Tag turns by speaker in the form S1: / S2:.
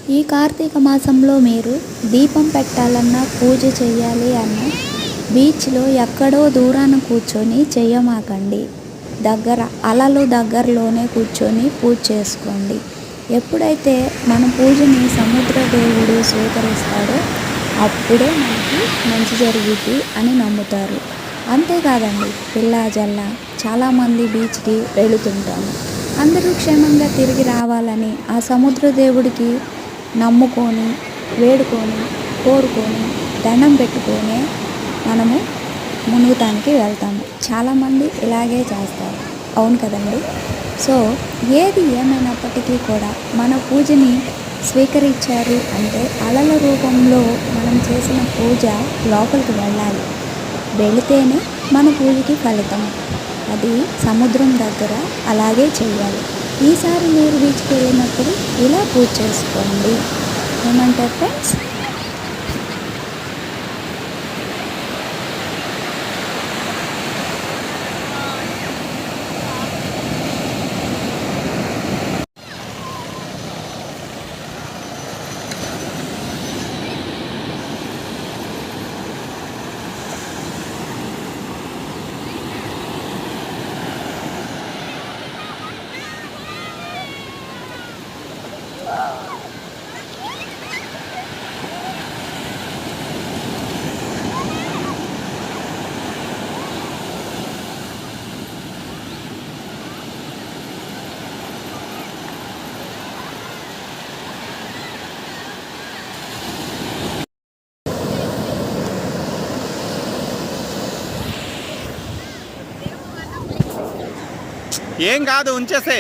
S1: ఈ కార్తీక మాసంలో మీరు దీపం పెట్టాలన్నా, పూజ చేయాలి అన్నా బీచ్‌లో ఎక్కడో దూరాన కూర్చొని చెయ్యమాకండి. దగ్గర అలలు దగ్గరలోనే కూర్చొని పూజ చేసుకోండి. ఎప్పుడైతే మన పూజని సముద్ర దేవుడు స్వీకరిస్తాడో అప్పుడే మనకి మంచి జరుగుద్ది అని నమ్ముతారు. అంతేకాదండి, పిల్లా జల్లా చాలామంది బీచ్‌కి వెళుతుంటాము. అందరూ క్షేమంగా తిరిగి రావాలని ఆ సముద్ర దేవుడికి నమ్ముకొని, వేడుకొని, కోరుకొని, దండం పెట్టుకొనే మనము మునుగుతానికి వెళ్తాము. చాలామంది ఇలాగే చేస్తారు. అవును కదండి. సో ఏది ఏమైనప్పటికీ కూడా మన పూజని స్వీకరించారు అంటే అలల రూపంలో మనం చేసిన పూజ లోపలికి వెళ్ళాలి. వెళితేనే మన పూజకి ఫలితం. అది సముద్రం దగ్గర అలాగే చెయ్యాలి. ఈసారి మీరు బీచ్‌కి వెళ్ళినప్పుడు ఇలా పూజ చేసుకోండి. ఏమంటారు ఫ్రెండ్స్?
S2: ఏం కాదు, ఉంచేసే.